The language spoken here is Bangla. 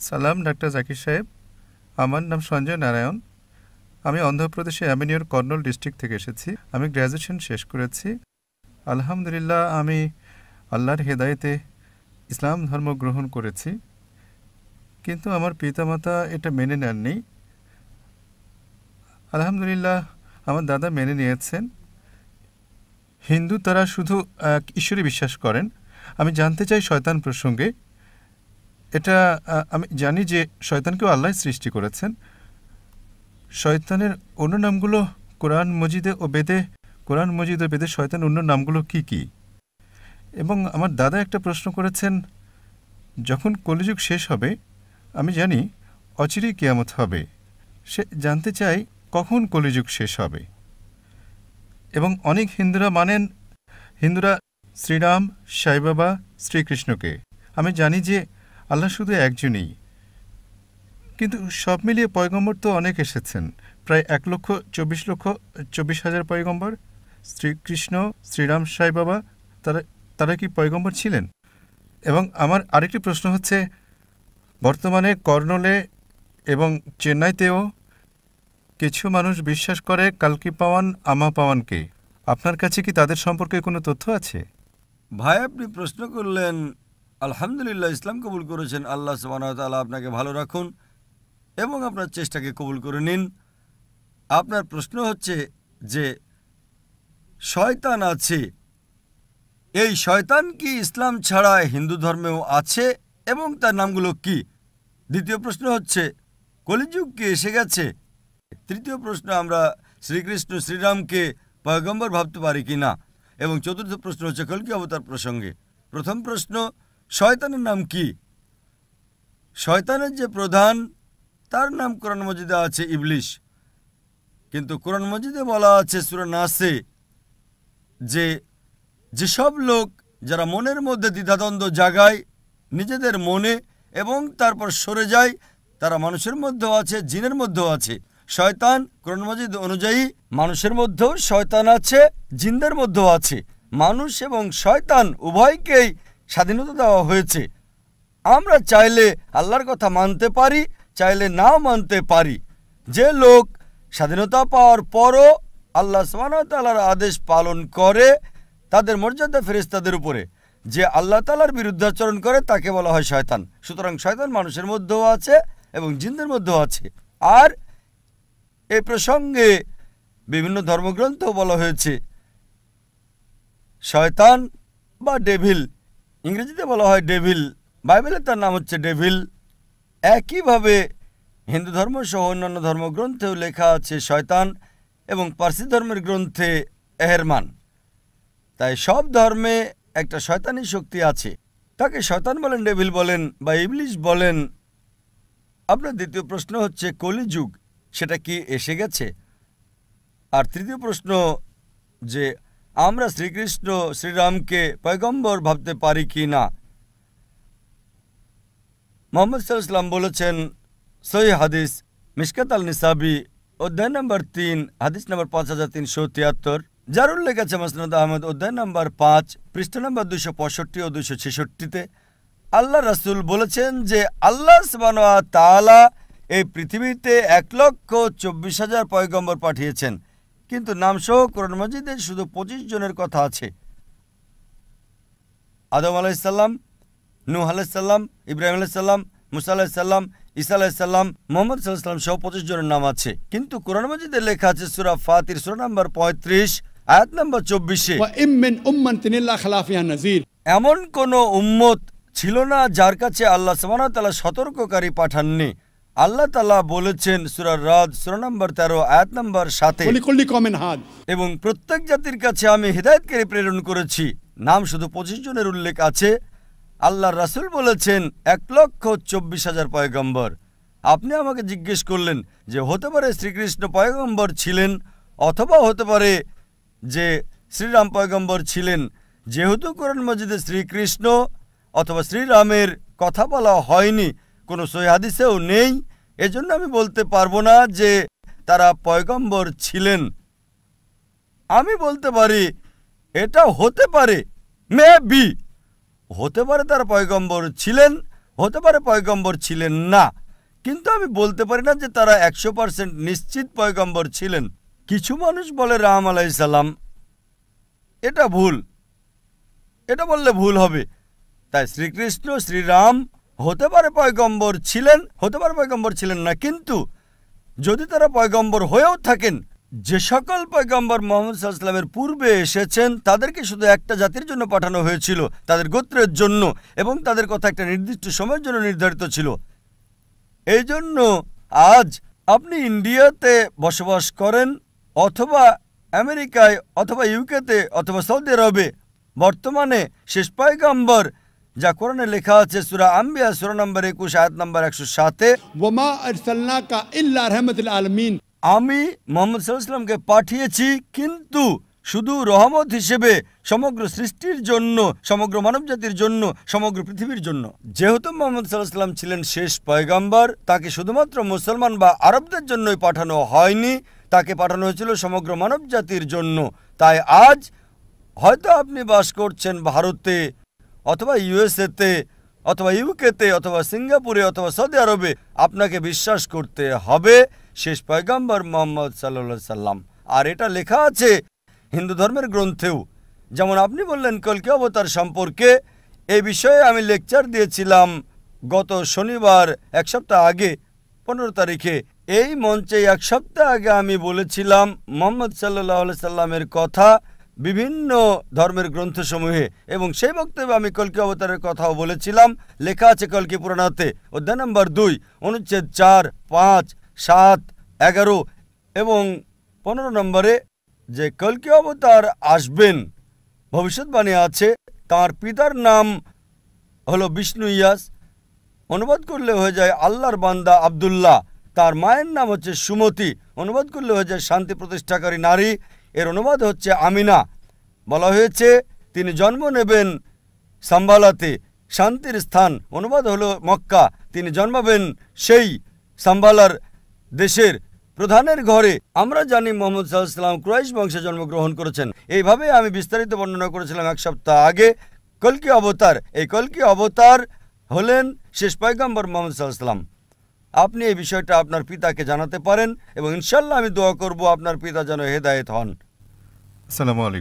সালাম ডাক্তার জাকির সাহেব। আমার নাম সঞ্জয় নারায়ণ। আমি অন্ধ্রপ্রদেশে অ্যামিনিওর কর্নুল ডিস্ট্রিক্ট থেকে এসেছি। আমি গ্র্যাজুয়েশন শেষ করেছি। আলহামদুলিল্লাহ, আমি আল্লাহর হেদায়েতে ইসলাম ধর্ম গ্রহণ করেছি, কিন্তু আমার পিতামাতা এটা মেনে নেননি। আলহামদুলিল্লাহ, আমার দাদা মেনে নিয়েছেন। হিন্দু তারা শুধু এক ঈশ্বরে বিশ্বাস করেন। আমি জানতে চাই শয়তান প্রসঙ্গে। এটা আমি জানি যে শয়তানকেও আল্লাহ সৃষ্টি করেছেন। শয়তানের অন্য নামগুলো কোরআন মজিদে ও বেদে শয়তান অন্য নামগুলো কি কি? এবং আমার দাদা একটা প্রশ্ন করেছেন, যখন কলিযুগ শেষ হবে, আমি জানি অচিরেই কিয়ামত হবে, সে জানতে চাই কখন কলিযুগ শেষ হবে। এবং অনেক হিন্দুরা শ্রীরাম, সাই বাবা, শ্রীকৃষ্ণকে। আমি জানি যে আল্লাহ শুধু একজনই, কিন্তু সব মিলিয়ে পয়গম্বর তো অনেক এসেছেন, প্রায় 1,24,24,000 পয়গম্বর। শ্রীকৃষ্ণ, শ্রীরাম, সাই বাবা তারা কি পয়গম্বর ছিলেন? এবং আমার আরেকটি প্রশ্ন হচ্ছে, বর্তমানে কর্নলে এবং চেন্নাইতেও কিছু মানুষ বিশ্বাস করে কালকি পাওয়ান, আমা পাওয়ানকে। আপনার কাছে কি তাদের সম্পর্কে কোনো তথ্য আছে? ভাই, আপনি প্রশ্ন করলেন, আলহামদুলিল্লাহ ইসলাম কবুল করেছেন। আল্লাহ সুবহানাহু ওয়া তাআলা আপনাকে ভালো রাখুন এবং আপনার চেষ্টাকে কবুল করে নিন। আপনার প্রশ্ন হচ্ছে যে শয়তান আছে, এই শয়তান কি ইসলাম ছাড়া হিন্দু ধর্মেও আছে এবং তার নামগুলো কি? দ্বিতীয় প্রশ্ন হচ্ছে, কলিযুগ কি এসে গেছে? তৃতীয় প্রশ্ন, আমরা শ্রীকৃষ্ণ শ্রীরামকে পয়গম্বর ভাবতে পারি কি না? এবং চতুর্থ প্রশ্ন হচ্ছে কলকি অবতার প্রসঙ্গে। প্রথম প্রশ্ন, শয়তানের নাম কি? শয়তানের যে প্রধান, তার নাম কোরআন মজিদে আছে ইবলিশ। কিন্তু কোরআন মজিদে বলা আছে সূরা নাসে যে যেসব লোক যারা মনের মধ্যে দ্বিধাদ্বন্দ্ব জাগায় নিজেদের মনে এবং তারপর সরে যায়, তারা মানুষের মধ্যেও আছে, জিনের মধ্যেও আছে। শয়তান কোরআন মাজিদ অনুযায়ী মানুষের মধ্যেও শয়তান আছে, জিনদের মধ্যেও আছে। মানুষ এবং শয়তান উভয়কেই স্বাধীনতা দেওয়া হয়েছে। আমরা চাইলে আল্লাহর কথা মানতে পারি, চাইলে নাও মানতে পারি। যে লোক স্বাধীনতা পাওয়ার পরও আল্লাহ সুবহানাহু ওয়া তাআলার আদেশ পালন করে, তাদের মর্যাদা ফেরেশতাদের উপরে। যে আল্লাহ তাআলার বিরুদ্ধাচরণ করে তাকে বলা হয় শয়তান। সুতরাং শয়তান মানুষের মধ্যেও আছে এবং জিনদের মধ্যেও আছে। আর এই প্রসঙ্গে বিভিন্ন ধর্মগ্রন্থ বলা হয়েছে শয়তান বা ডেভিল, ইংরেজিতে বলা হয় ডেভিল, বাইবেলে তার নাম হচ্ছে ডেভিল। একইভাবে হিন্দু ধর্ম সহ অন্যান্য ধর্মগ্রন্থেও লেখা আছে শয়তান, এবং পার্সি ধর্মের গ্রন্থে এহেরমান। তাই সব ধর্মে একটা শয়তানি শক্তি আছে, তাকে শয়তান বলেন, ডেভিল বলেন বা ইবলিশ বলেন। আপনার দ্বিতীয় প্রশ্ন হচ্ছে কলিযুগ সেটা কি এসে গেছে? আর তৃতীয় প্রশ্ন যে আমরা শ্রীকৃষ্ণ শ্রীরামকে পয়গম্বর ভাবতে পারি কি না। মুহাম্মদ সাল্লাল্লাহু আলাইহি ওয়াসাল্লাম বলেছেন, সহিহ হাদিস মিশকাত আল নিসাবি অধ্যায় নম্বর 3 হাদিস নম্বর 5373, যার উল্লেখ আছে মুসনাদ আহমদ অধ্যায় নম্বর 5 পৃষ্ঠা নম্বর 265 ও 266-তে। আল্লাহ রাসূল বলেছেন যে আল্লাহ সুবহানাহু ওয়া তাআলা এই পৃথিবীতে 1,24,000 পয়গম্বর পাঠিয়েছেন, কিন্তু নামসহ কোরআন মাজিদে শুধু 25 জনের কথা আছে। আদম আলাইহিস সালাম, নূহ আলাইহিস সালাম, ইব্রাহিম আলাইহিস সালাম, মুসা আলাইহিস সালাম, ঈসা আলাইহিস সালাম, মুহাম্মদ সাল্লাল্লাহু আলাইহি ওয়াসাল্লাম সহ 25 জনের নাম আছে। কিন্তু কোরআন মাজিদে লেখা আছে সূরা ফাতির সূরা নম্বর 35 আয়াত নম্বর 24-এ, ওয়া ইম মিন উম্মাতিন ইল্লা খালা ফিহা নাযীর, এমন কোন উম্মত ছিল না যার কাছে আল্লাহ সুবহানাহু ওয়া তাআলা সতর্ককারী পাঠাননি। আল্লাহ তাআলা বলেছেন সূরা রাদ সূরা নম্বর 13 আয়াত নম্বর 7-এ, এবং প্রত্যেক জাতির কাছে আমি হিদায়াতকারী প্রেরণ করেছি। নাম শুধু 25 জনের উল্লেখ আছে। আল্লাহর রাসূল বলেছেন 1,24,000 পয়গম্বর। আপনি আমাকে জিজ্ঞেস করলেন যে হতে পারে শ্রীকৃষ্ণ পয়গম্বর ছিলেন, অথবা হতে পারে যে শ্রীরাম পয়গম্বর ছিলেন। যেহেতু কোরআন মাজিদে শ্রীকৃষ্ণ অথবা শ্রীরামের কথা বলা হয়নি, কোনো সহিহ হাদিসেও নেই, এজন্য আমি বলতে পারবো না যে তারা পয়গম্বর ছিলেন। আমি বলতে পারি এটা হতে পারে, মেবি হতে পারে তারা পয়গম্বর ছিলেন, হতে পারে পয়গম্বর ছিলেন না, কিন্তু আমি বলতে পারি না যে তারা 100% নিশ্চিত পয়গম্বর ছিলেন। কিছু মানুষ বলে রাম আলাইহিস সালাম, এটা ভুল, এটা বললে ভুল হবে। তাই শ্রীকৃষ্ণ শ্রীরাম হতে পারে পয়গম্বর ছিলেন, হতে পারে পয়গম্বর ছিলেন না, কিন্তু যদি তারা পয়গম্বর হয়েও থাকেন, যে সকল পয়গম্বর মুহাম্মদ সাল্লাল্লাহু আলাইহি ওয়াসাল্লামের পূর্বে এসেছেন তাদেরকে শুধু একটা জাতির জন্য পাঠানো হয়েছিল, তাদের গোত্রের জন্য, এবং তাদের কথা একটা নির্দিষ্ট সময়ের জন্য নির্ধারিত ছিল। এই জন্য আজ আপনি ইন্ডিয়াতে বসবাস করেন, অথবা আমেরিকায়, অথবা ইউকেতে, অথবা সৌদি আরবে, বর্তমানে শেষ পয়গম্বর যা কোরআনে লেখা আছে সূরা আম্বিয়া সূরা নম্বর 21 আয়াত নম্বর 107, ওয়ামা আরসালনাকা ইল্লা রাহমাতুল আলামিন, আমি মুহাম্মদ সাল্লাল্লাহু আলাইহি ওয়াসাল্লামকে পাঠিয়েছি কিন্তু শুধু রহমত হিসেবে সমগ্র সৃষ্টির জন্য, সমগ্র মানবজাতির জন্য, সমগ্র পৃথিবীর জন্য। যেহেতু মুহাম্মদ সাল্লাল্লাহু আলাইহি ওয়াসাল্লাম ছিলেন শেষ পয়গম্বর, তাকে শুধুমাত্র মুসলমান বা আরবদের জন্যই পাঠানো হয়নি, তাকে পাঠানো হয়েছিল সমগ্র মানবজাতির জন্য। তাই আজ হয়তো আপনি বাস করছেন ভারতে, অথবা ইউএসএতে, অথবা ইউকেতে, অথবা সিঙ্গাপুরে, অথবা সৌদি আরবে, আপনাকে বিশ্বাস করতে হবে শেষ পয়গম্বর মুহাম্মদ সাল্লাল্লাহু আলাইহি সাল্লাম। আর এটা লেখা আছে হিন্দু ধর্মের গ্রন্থেও। যেমন আপনি বললেন কল্কি অবতার সম্পর্কে, এই বিষয়ে আমি লেকচার দিয়েছিলাম গত শনিবার, এক সপ্তাহ আগে 15 তারিখে। এই মঞ্চে এক সপ্তাহ আগে আমি বলেছিলাম মুহাম্মদ সাল্লাল্লাহু আলাইহি সাল্লামের কথা বিভিন্ন ধর্মের গ্রন্থসমূহে, এবং সেই বক্তব্যে আমি কল্কি অবতারের কথাও বলেছিলাম। লেখা আছে কল্কি পুরাণাতে অধ্যায় নম্বর 2 অনুচ্ছেদ 4, 5, 7, 11 এবং 15 নম্বরে যে কল্কি অবতার আসবেন, ভবিষ্যৎবাণী আছে। তার পিতার নাম হলো বিষ্ণু ইয়াস, অনুবাদ করলে হয়ে যায় আল্লাহর বান্দা আব্দুল্লাহ। তার মায়ের নাম হচ্ছে সুমতি, অনুবাদ করলে হয়ে যায় শান্তি প্রতিষ্ঠাকারী নারী। এর অনুবাদ হচ্ছে আমিনা। বলা হয়েছে তিনি জন্ম নেবেন সাম্বালাতে, শান্তির স্থান, অনুবাদ হলো মক্কা। তিনি জন্মাবেন সেই সাম্বালার দেশের প্রধানের ঘরে। আমরা জানি মুহাম্মদ সাল্লাল্লাহু আলাইহি ওয়াসাল্লাম কুরাইশ বংশে জন্মগ্রহণ করেছেন। এইভাবে আমি বিস্তারিত বর্ণনা করেছিলাম এক সপ্তাহ আগে। কল্কি অবতার, এই কল্কি অবতার হলেন শেষ পয়গম্বর মুহাম্মদ সাল্লাল্লাহু আলাইহি ওয়াসাল্লাম। আপনি এই বিষয়টা আপনার পিতাকে জানাতে পারেন, এবং ইনশাআল্লাহ আমি দোয়া করব আপনার পিতা যেন হেদায়েত হন। আসসালামু আলাইকুম।